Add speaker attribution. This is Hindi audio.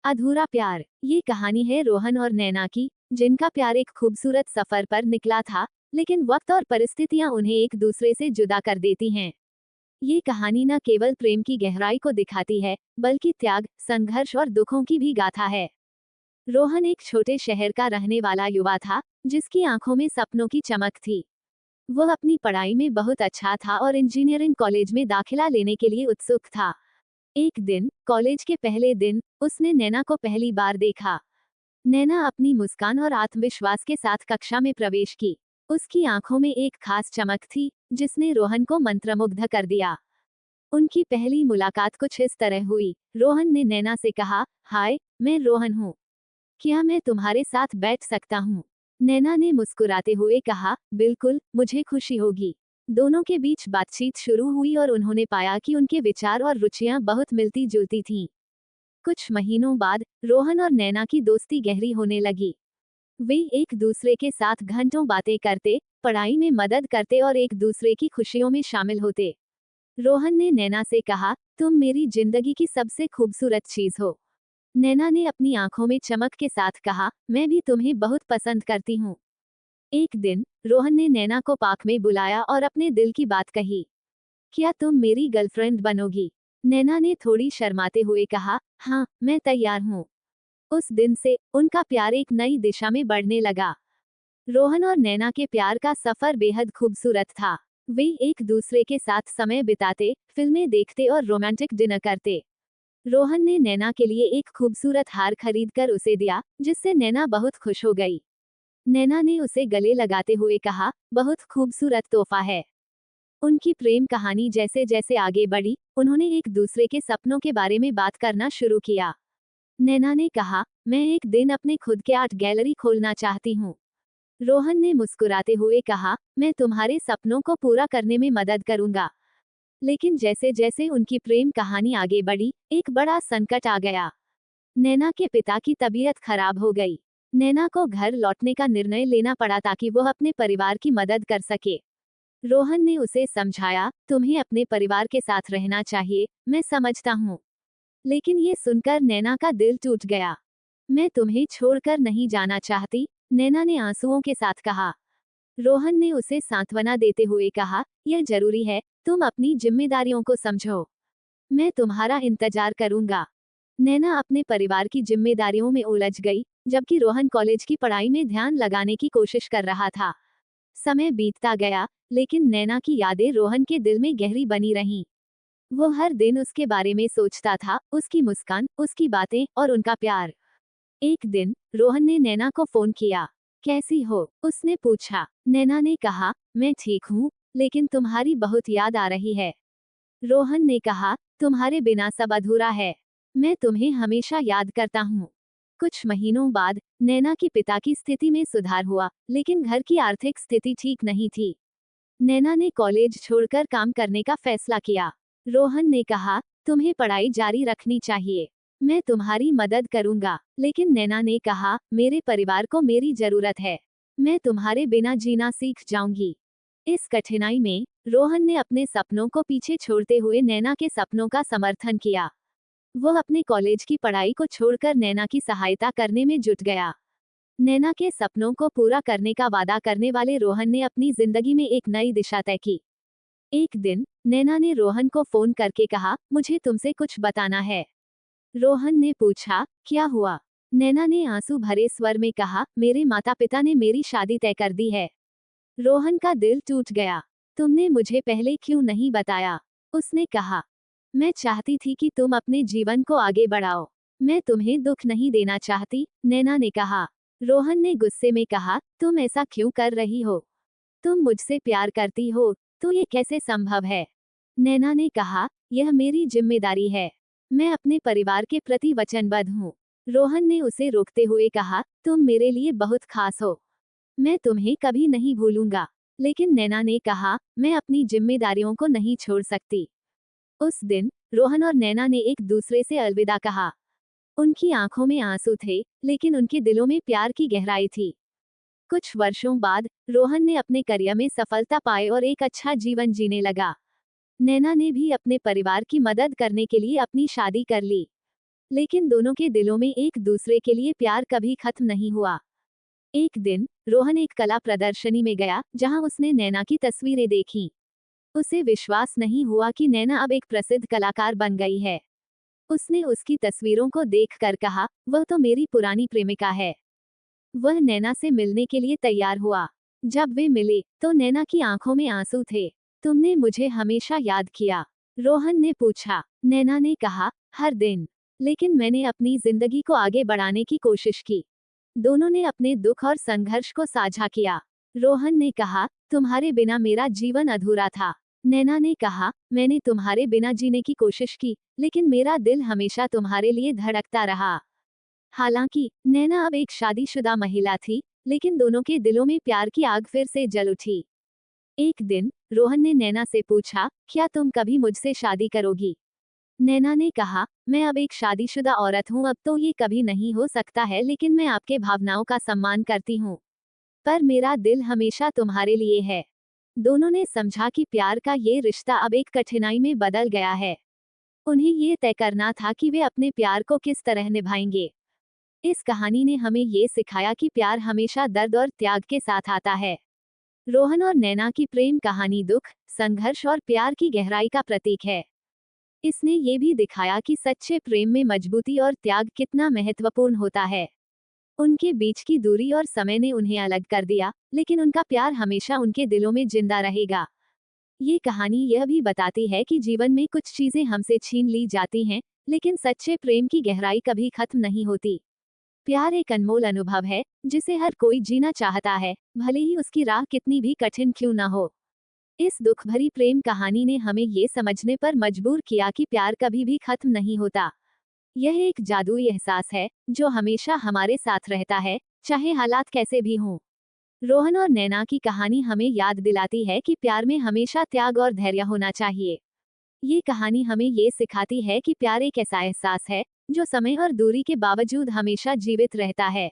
Speaker 1: अधूरा प्यार। ये कहानी है रोहन और नैना की, जिनका प्यार एक खूबसूरत सफर पर निकला था, लेकिन वक्त और परिस्थितियां उन्हें एक दूसरे से जुदा कर देती हैं। ये कहानी न केवल प्रेम की गहराई को दिखाती है, बल्कि त्याग, संघर्ष और दुखों की भी गाथा है। रोहन एक छोटे शहर का रहने वाला युवा था, जिसकी आंखों में सपनों की चमक थी। वह अपनी पढ़ाई में बहुत अच्छा था और इंजीनियरिंग कॉलेज में दाखिला लेने के लिए उत्सुक था। एक दिन, कॉलेज के पहले दिन, उसने नैना को पहली बार देखा। नैना अपनी मुस्कान और आत्मविश्वास के साथ कक्षा में प्रवेश की। उसकी आंखों में एक खास चमक थी, जिसने रोहन को मंत्रमुग्ध कर दिया। उनकी पहली मुलाकात कुछ इस तरह हुई। रोहन ने नैना से कहा, हाय, मैं रोहन हूँ। क्या मैं तुम्हारे साथ बैठ सकता हूँ? नैना ने मुस्कुराते हुए कहा, बिल्कुल, मुझे खुशी होगी। दोनों के बीच बातचीत शुरू हुई और उन्होंने पाया कि उनके विचार और रुचियां बहुत मिलती जुलती थीं। कुछ महीनों बाद रोहन और नैना की दोस्ती गहरी होने लगी। वे एक दूसरे के साथ घंटों बातें करते, पढ़ाई में मदद करते और एक दूसरे की खुशियों में शामिल होते। रोहन ने नैना से कहा, तुम मेरी जिंदगी की सबसे खूबसूरत चीज हो। नैना ने अपनी आंखों में चमक के साथ कहा, मैं भी तुम्हें बहुत पसंद करती हूँ। एक दिन, रोहन ने नैना को पार्क में बुलाया और अपने दिल की बात कही। क्या तुम मेरी गर्लफ्रेंड बनोगी? नैना ने थोड़ी शर्माते हुए कहा, हाँ, मैं तैयार हूँ। उस दिन से उनका प्यार एक नई दिशा में बढ़ने लगा। रोहन और नैना के प्यार का सफर बेहद खूबसूरत था। वे एक दूसरे के साथ समय बिताते, फिल्में देखते और रोमांटिक डिनर करते। रोहन ने नैना के लिए एक खूबसूरत हार खरीदकर उसे दिया, जिससे नैना बहुत खुश हो गई। नैना ने उसे गले लगाते हुए कहा, बहुत खूबसूरत तोहफा है। उनकी प्रेम कहानी जैसे जैसे आगे बढ़ी, उन्होंने एक दूसरे के सपनों के बारे में बात करना शुरू किया। नैना ने कहा, मैं एक दिन अपने खुद के आर्ट गैलरी खोलना चाहती हूँ। रोहन ने मुस्कुराते हुए कहा, मैं तुम्हारे सपनों को पूरा करने में मदद करूंगा। लेकिन जैसे जैसे उनकी प्रेम कहानी आगे बढ़ी, एक बड़ा संकट आ गया। नैना के पिता की तबीयत खराब हो गई। नैना को घर लौटने का निर्णय लेना पड़ा ताकि वह अपने परिवार की मदद कर सके। रोहन ने उसे समझाया, तुम्हें अपने परिवार के साथ रहना चाहिए, मैं समझता हूँ। लेकिन ये सुनकर नैना का दिल टूट गया। मैं तुम्हें छोड़कर नहीं जाना चाहती, नैना ने आंसुओं के साथ कहा। रोहन ने उसे सांत्वना देते हुए कहा, यह जरूरी है, तुम अपनी जिम्मेदारियों को समझो। मैं तुम्हारा इंतजार करूंगा। नैना अपने परिवार की जिम्मेदारियों में उलझ गई, जबकि रोहन कॉलेज की पढ़ाई में ध्यान लगाने की कोशिश कर रहा था। समय बीतता गया, लेकिन नैना की यादें रोहन के दिल में गहरी बनी रहीं। वो हर दिन उसके बारे में सोचता था, उसकी मुस्कान, उसकी बातें और उनका प्यार। एक दिन, रोहन ने नैना को फोन किया। कैसी हो? उसने पूछा। नैना ने कहा, मैं ठीक हूँ, लेकिन तुम्हारी बहुत याद आ रही है। रोहन ने कहा, तुम्हारे बिना सब अधूरा है। मैं तुम्हें हमेशा याद करता हूँ। कुछ महीनों बाद, नैना की पिता की स्थिति में सुधार हुआ, लेकिन घर की आर्थिक स्थिति ठीक नहीं थी। नैना ने कॉलेज छोड़कर काम करने का फैसला किया। रोहन ने कहा, तुम्हें पढ़ाई जारी रखनी चाहिए। मैं तुम्हारी मदद करूंगा। लेकिन नैना ने कहा, मेरे परिवार को मेरी जरूरत है। मैं तुम्हारे बिना जीना सीख जाऊंगी। इस कठिनाई में, रोहन ने अपने सपनों को पीछे छोड़ते हुए नैना के सपनों का समर्थन किया। वह अपने कॉलेज की पढ़ाई को छोड़कर नैना की सहायता करने में जुट गया। नैना के सपनों को पूरा करने का वादा करने वाले रोहन ने अपनी जिंदगी में एक नई दिशा तय की। एक दिन, नैना ने रोहन को फोन करके कहा, मुझे तुमसे कुछ बताना है। रोहन ने पूछा, क्या हुआ? नैना ने आंसू भरे स्वर में कहा, मेरे माता पिता ने मेरी शादी तय कर दी है। रोहन का दिल टूट गया। तुमने मुझे पहले क्यों नहीं बताया? उसने कहा, मैं चाहती थी कि तुम अपने जीवन को आगे बढ़ाओ। मैं तुम्हें दुख नहीं देना चाहती, नैना ने कहा। रोहन ने गुस्से में कहा, तुम ऐसा क्यों कर रही हो? तुम मुझसे प्यार करती हो, तो ये कैसे संभव है? नैना ने कहा, यह मेरी जिम्मेदारी है। मैं अपने परिवार के प्रति वचनबद्ध हूँ। रोहन ने उसे रोकते हुए कहा, तुम मेरे लिए बहुत खास हो। मैं तुम्हें कभी नहीं भूलूंगा। लेकिन नैना ने कहा, मैं अपनी जिम्मेदारियों को नहीं छोड़ सकती। उस दिन, रोहन और नैना ने एक दूसरे से अलविदा कहा। उनकी आंखों में आंसू थे, लेकिन उनके दिलों में प्यार की गहराई थी। कुछ वर्षों बाद, रोहन ने अपने करियर में सफलता पाई और एक अच्छा जीवन जीने लगा। नैना ने भी अपने परिवार की मदद करने के लिए अपनी शादी कर ली। लेकिन दोनों के दिलों में एक दूसरे के लिए प्यार कभी खत्म नहीं हुआ। एक दिन रोहन एक कला प्रदर्शनी में गया जहां उसने नैना की तस्वीरें देखीं। उसे विश्वास नहीं हुआ कि नैना अब एक प्रसिद्ध कलाकार बन गई है। उसने उसकी तस्वीरों को देखकर कहा, वह तो मेरी पुरानी प्रेमिका है। वह नैना से मिलने के लिए तैयार हुआ। जब वे मिले तो नैना की आंखों में आंसू थे। तुमने मुझे हमेशा याद किया, रोहन ने पूछा। नैना ने कहा, हर दिन। लेकिन मैंने अपनी जिंदगी को आगे बढ़ाने की कोशिश की। दोनों ने अपने दुख और संघर्ष को साझा किया। रोहन ने कहा, तुम्हारे बिना मेरा जीवन अधूरा था। नैना ने कहा, मैंने तुम्हारे बिना जीने की कोशिश की, लेकिन मेरा दिल हमेशा तुम्हारे लिए धड़कता रहा। हालांकि नैना अब एक शादीशुदा महिला थी, लेकिन दोनों के दिलों में प्यार की आग फिर से जल उठी। एक दिन रोहन ने नैना से पूछा, क्या तुम कभी मुझसे शादी करोगी? नैना ने कहा, मैं अब एक शादीशुदा औरत हूँ, अब तो ये कभी नहीं हो सकता है, लेकिन मैं आपके भावनाओं का सम्मान करती हूँ। पर मेरा दिल हमेशा तुम्हारे लिए है। दोनों ने समझा कि प्यार का ये रिश्ता अब एक कठिनाई में बदल गया है। उन्हें ये तय करना था कि वे अपने प्यार को किस तरह निभाएंगे। इस कहानी ने हमें ये सिखाया कि प्यार हमेशा दर्द और त्याग के साथ आता है। रोहन और नैना की प्रेम कहानी दुख, संघर्ष और प्यार की गहराई का प्रतीक है। इसने ये भी दिखाया कि सच्चे प्रेम में मजबूती और त्याग कितना महत्वपूर्ण होता है। उनके बीच की दूरी और समय ने उन्हें अलग कर दिया, लेकिन उनका प्यार हमेशा उनके दिलों में जिंदा रहेगा। ये कहानी यह भी बताती है कि जीवन में कुछ चीजें हमसे छीन ली जाती हैं, लेकिन सच्चे प्रेम की गहराई कभी खत्म नहीं होती। प्यार एक अनमोल अनुभव है, जिसे हर कोई जीना चाहता है, भले ही उसकी राह कितनी भी कठिन क्यों न हो। इस दुख भरी प्रेम कहानी ने हमें ये समझने पर मजबूर किया कि प्यार कभी भी खत्म नहीं होता। यह एक जादुई एहसास है, जो हमेशा हमारे साथ रहता है, चाहे हालात कैसे भी हों। रोहन और नैना की कहानी हमें याद दिलाती है कि प्यार में हमेशा त्याग और धैर्य होना चाहिए। ये कहानी हमें ये सिखाती है कि प्यार एक ऐसा एहसास है, जो समय और दूरी के बावजूद हमेशा जीवित रहता है।